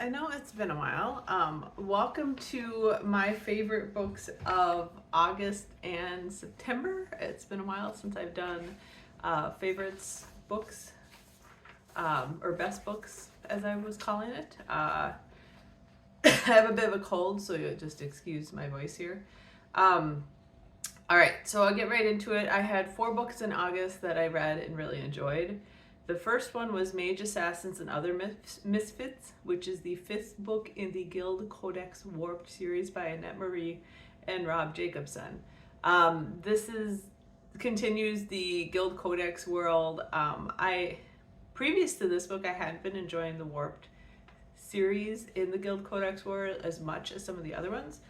I know it's been a while. Welcome to my favorite books of August and September. It's been a while since I've done favorites books, or best books, as I was calling it. I have a bit of a cold, so you'll just excuse my voice here. All right, so I'll get right into it. I had 4 books in August that I read and really enjoyed. The first one was Mage Assassins and Other Misfits, which is the 5th book in the Guild Codex Warped series by Annette Marie and Rob Jacobson. This continues the Guild Codex world. Previous to this book, I hadn't been enjoying the Warped series in the Guild Codex world as much as some of the other ones.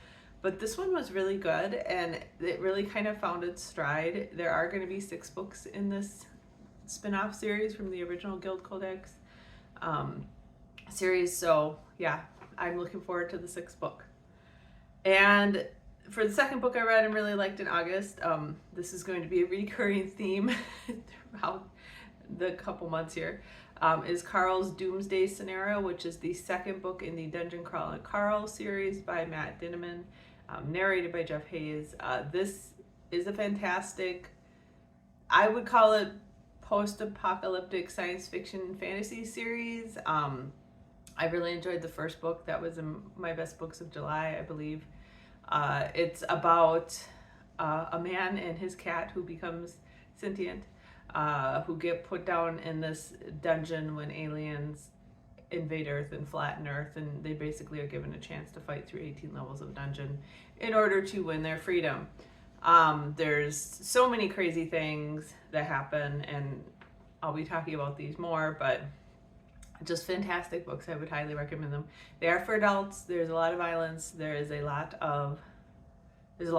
But this one was really good, and it really kind of found its stride. There are going to be 6 books in this spin-off series from the original Guild Codex series. So yeah, I'm looking forward to the 6th book. And for the second book I read and really liked in August, this is going to be a recurring theme throughout the couple months here, is Carl's Doomsday Scenario, which is the 2nd book in the Dungeon Crawler Carl series by Matt Dinneman, narrated by Jeff Hayes. This is a fantastic, I would call it post-apocalyptic science fiction fantasy series. I really enjoyed the first book. That was in my best books of July, I believe. It's about a man and his cat who becomes sentient, who get put down in this dungeon when aliens invade Earth and flatten Earth, and they basically are given a chance to fight through 18 levels of dungeon in order to win their freedom. There's so many crazy things that happen, and I'll be talking about these more, but just fantastic books. I would highly recommend them. They are for adults. There's a lot of violence. There's a lot. There's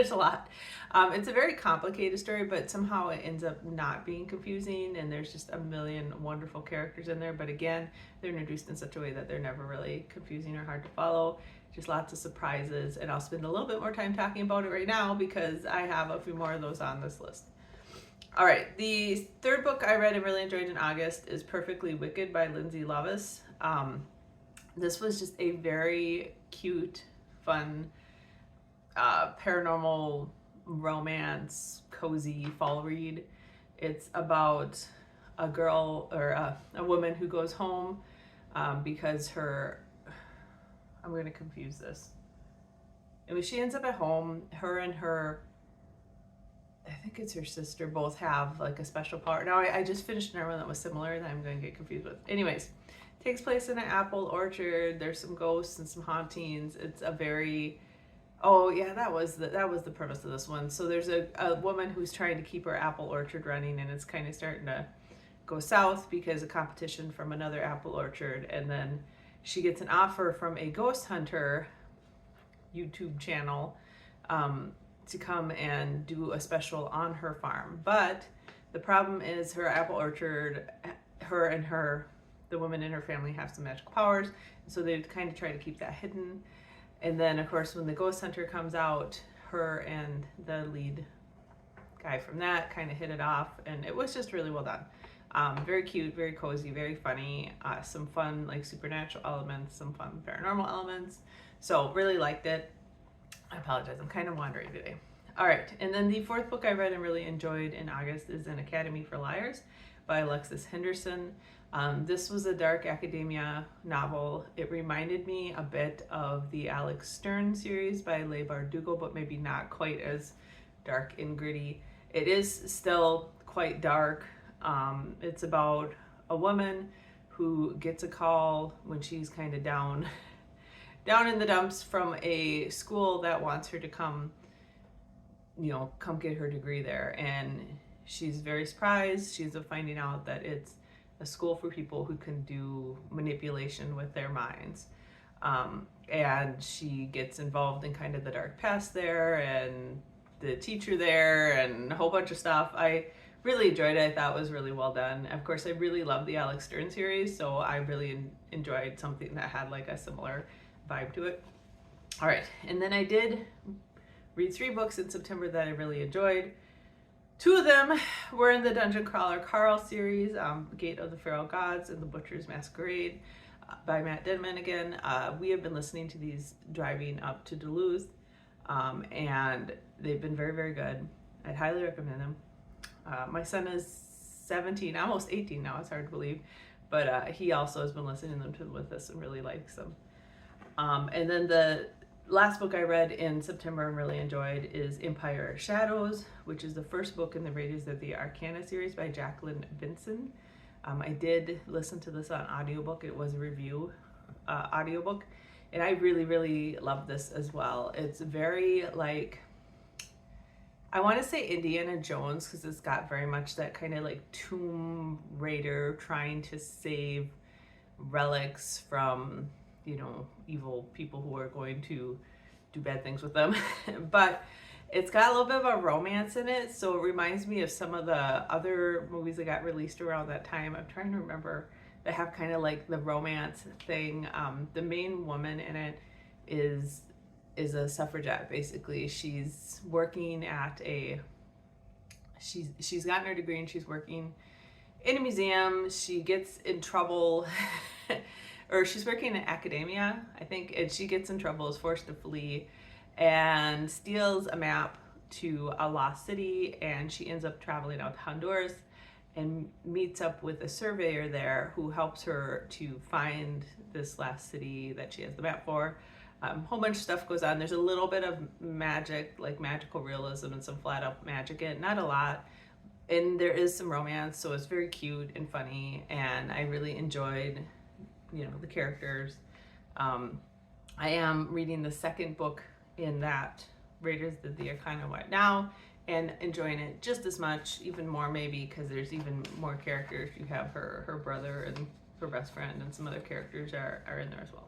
a lot. It's a very complicated story, but somehow it ends up not being confusing, and there's just a million wonderful characters in there. But again, they're introduced in such a way that they're never really confusing or hard to follow. Just lots of surprises, and I'll spend a little bit more time talking about it right now because I have a few more of those on this list. All right, the 3rd book I read and really enjoyed in August is Perfectly Wicked by Lindsay Lovis. This was just a very cute, fun, paranormal romance, cozy fall read. It's about a girl, or a woman who goes home because I'm going to confuse this. Anyway, she ends up at home. Her and her, I think it's her sister, both have like a special power. Now, I just finished another one that was similar that I'm going to get confused with. Anyways, takes place in an apple orchard. There's some ghosts and some hauntings. It's a very, oh yeah, that was the premise of this one. So there's a woman who's trying to keep her apple orchard running, and it's kind of starting to go south because of competition from another apple orchard, and then she gets an offer from a ghost hunter YouTube channel to come and do a special on her farm. But the problem is her apple orchard, the women in her family have some magical powers, so they kind of try to keep that hidden. And then, of course, when the ghost hunter comes out, her and the lead guy from that kind of hit it off, and it was just really well done. Very cute, very cozy, very funny, some fun like supernatural elements, some fun paranormal elements. So really liked it. I apologize, I'm kind of wandering today. All right, and then the 4th book I read and really enjoyed in August is An Academy for Liars by Alexis Henderson. This was a dark academia novel. It reminded me a bit of the Alex Stern series by Leigh Bardugo, but maybe not quite as dark and gritty. It is still quite dark. It's about a woman who gets a call when she's kind of down in the dumps from a school that wants her to come get her degree there. And she's very surprised. She's finding out that it's a school for people who can do manipulation with their minds. And she gets involved in kind of the dark past there, and the teacher there, and a whole bunch of stuff. I really enjoyed it. I thought it was really well done. Of course, I really love the Alex Stern series, so I really enjoyed something that had like a similar vibe to it. All right, and then I did read 3 books in September that I really enjoyed. 2 of them were in the Dungeon Crawler Carl series, Gate of the Feral Gods and The Butcher's Masquerade. by Matt Denman again. We have been listening to these driving up to Duluth, and they've been very, very good. I'd highly recommend them. My son is 17, almost 18 now, it's hard to believe, but he also has been listening to them with us and really likes them. And then the last book I read in September and really enjoyed is Empire of Shadows, which is the first book in the Raiders of the Arcana series by Jacqueline Vinson. I did listen to this on audiobook. It was a review audiobook, and I really, really love this as well. It's very like, I want to say Indiana Jones, because it's got very much that kind of like Tomb Raider trying to save relics from, you know, evil people who are going to do bad things with them. But it's got a little bit of a romance in it, so it reminds me of some of the other movies that got released around that time. I'm trying to remember, that have kind of like the romance thing. The main woman in it is a suffragette, basically. She's working at she's gotten her degree and she's working in a museum. She gets in trouble or she's working in academia, I think, and she gets in trouble, is forced to flee, and steals a map to a lost city, and she ends up traveling out to Honduras and meets up with a surveyor there who helps her to find this last city that she has the map for. A whole bunch of stuff goes on. There's a little bit of magic, like magical realism and some flat out magic in it, not a lot. And there is some romance, so it's very cute and funny, and I really enjoyed, you know, the characters. I am reading the second book in that Raiders of the Arcana right now, and enjoying it just as much, even more maybe, because there's even more characters. You have her brother and her best friend, and some other characters are in there as well.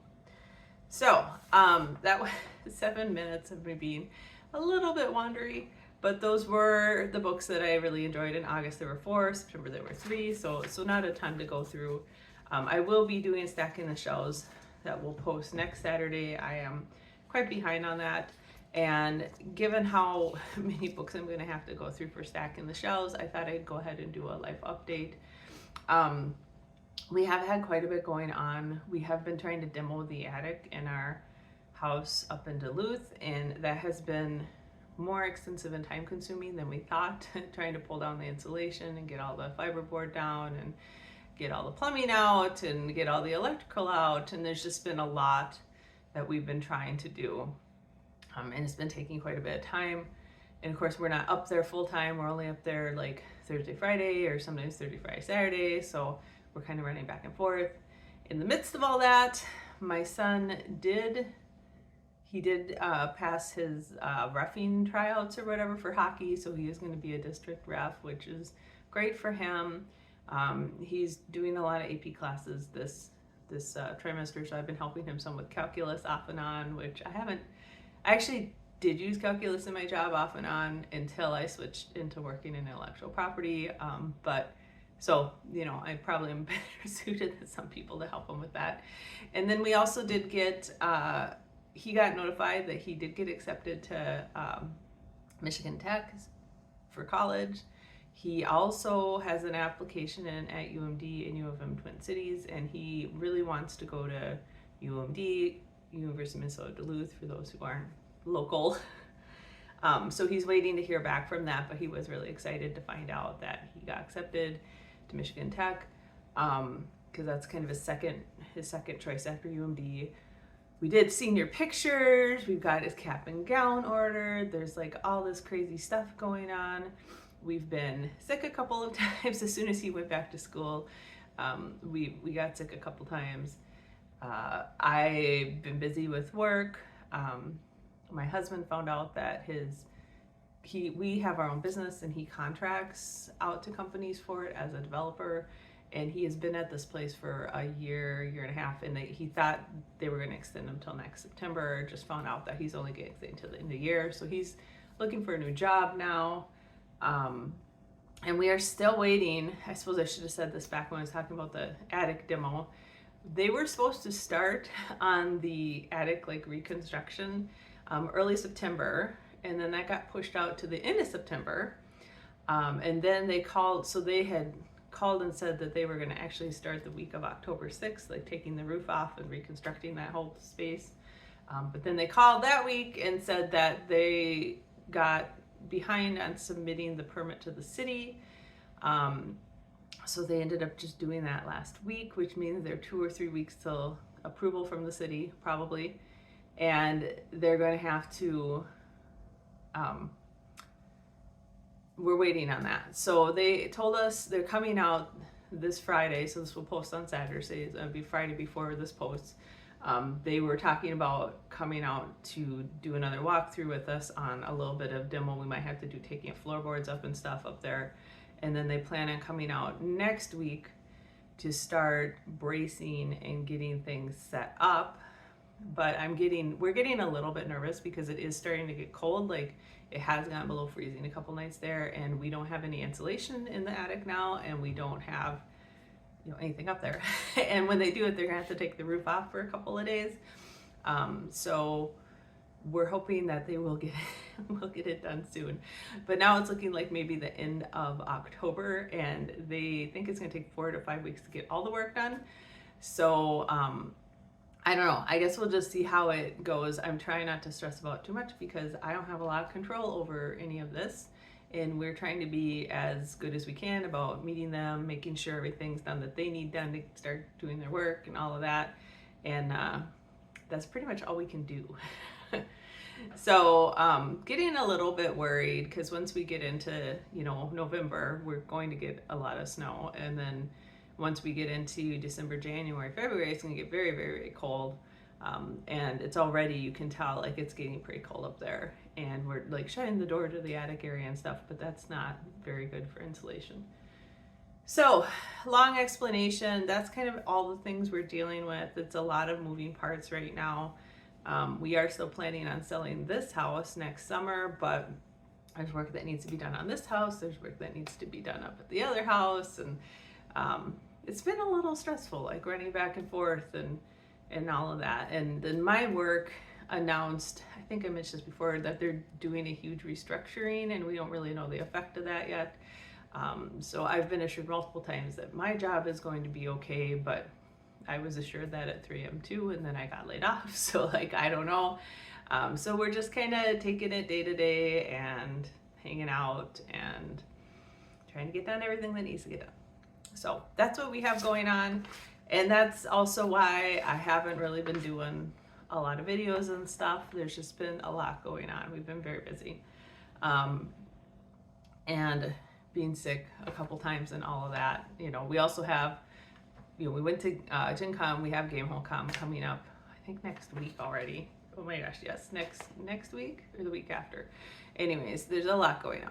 So that was 7 minutes of me being a little bit wandery, but those were the books that I really enjoyed. In August there were 4, September there were 3, so not a ton to go through. I will be doing Stacking the Shelves that we'll post next Saturday. I am quite behind on that, and given how many books I'm going to have to go through for Stacking the Shelves, I thought I'd go ahead and do a life update. We have had quite a bit going on. We have been trying to demo the attic in our house up in Duluth, and that has been more extensive and time consuming than we thought, trying to pull down the insulation and get all the fiberboard down and get all the plumbing out and get all the electrical out, and there's just been a lot that we've been trying to do, and it's been taking quite a bit of time. And of course we're not up there full time, we're only up there like Thursday, Friday, or sometimes Thursday, Friday, Saturday, so we're kind of running back and forth. In the midst of all that, my son did pass his reffing tryouts or whatever for hockey, so he is going to be a district ref, which is great for him. He's doing a lot of AP classes this trimester, so I've been helping him some with calculus off and on, which I actually did use calculus in my job off and on until I switched into working in intellectual property, but so, you know, I probably am better suited than some people to help him with that. And then we also did get, he got notified that he did get accepted to Michigan Tech for college. He also has an application in at UMD and U of M Twin Cities, and he really wants to go to UMD, University of Minnesota Duluth, for those who aren't local. So he's waiting to hear back from that, but he was really excited to find out that he got accepted to Michigan Tech, because that's kind of his second choice after UMD. We did senior pictures, we've got his cap and gown ordered, there's like all this crazy stuff going on. We've been sick a couple of times. As soon as he went back to school, we got sick a couple times. I've been busy with work. My husband found out that we have our own business, and he contracts out to companies for it as a developer, and he has been at this place for a year and a half, and he thought they were going to extend him till next September. Just found out that he's only getting extended till the end of the year, so he's looking for a new job now. And we are still waiting. I suppose I should have said this back when I was talking about the attic demo. They were supposed to start on the attic like reconstruction early September, and then that got pushed out to the end of September. And then they called, so they had called and said that they were going to actually start the week of October 6th, like taking the roof off and reconstructing that whole space. But then they called that week and said that they got behind on submitting the permit to the city. So they ended up just doing that last week, which means they're 2 or 3 weeks till approval from the city, probably. And they're going to have to, we're waiting on that. So they told us they're coming out this Friday, so this will post on Saturday. It'll be Friday before this posts. They were talking about coming out to do another walkthrough with us on a little bit of demo we might have to do, taking floorboards up and stuff up there. And then they plan on coming out next week to start bracing and getting things set up. But we're getting a little bit nervous because it is starting to get cold. Like, it has gotten below freezing a couple nights there, and we don't have any insulation in the attic now, and we don't have anything up there. And when they do it, they're gonna have to take the roof off for a couple of days. So we're hoping that they will get it done soon. But now it's looking like maybe the end of October, and they think it's gonna take 4 to 5 weeks to get all the work done. So I don't know. I guess we'll just see how it goes. I'm trying not to stress about it too much because I don't have a lot of control over any of this. And we're trying to be as good as we can about meeting them, making sure everything's done that they need done to start doing their work and all of that. And that's pretty much all we can do. So getting a little bit worried because once we get into, November, we're going to get a lot of snow. And then once we get into December, January, February, it's going to get very, very, very cold. And it's already, you can tell, like, it's getting pretty cold up there. And we're like shutting the door to the attic area and stuff, but that's not very good for insulation. So, long explanation, that's kind of all the things we're dealing with. It's a lot of moving parts right now. We are still planning on selling this house next summer, but there's work that needs to be done on this house. There's work that needs to be done up at the other house. And it's been a little stressful, like running back and forth and all of that. And then my work announced, I think I mentioned this before, that they're doing a huge restructuring, and we don't really know the effect of that yet. So I've been assured multiple times that my job is going to be okay, but I was assured that at 3M too, and then I got laid off. So I don't know. So we're just kind of taking it day to day and hanging out and trying to get done everything that needs to get done. So that's what we have going on. And that's also why I haven't really been doing a lot of videos and stuff. There's just been a lot going on. We've been very busy. And being sick a couple times and all of that. We also have, we went to Gen Con. We have Game Home coming up, I think next week already. Oh my gosh, yes, next week or the week after. Anyways, there's a lot going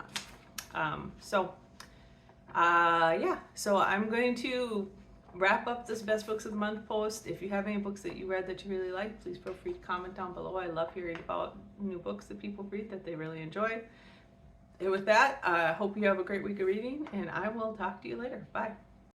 on. Yeah, so I'm going to wrap up this Best Books of the Month post. If you have any books that you read that you really like, please feel free to comment down below. I love hearing about new books that people read that they really enjoy. And with that, I hope you have a great week of reading, and I will talk to you later. Bye.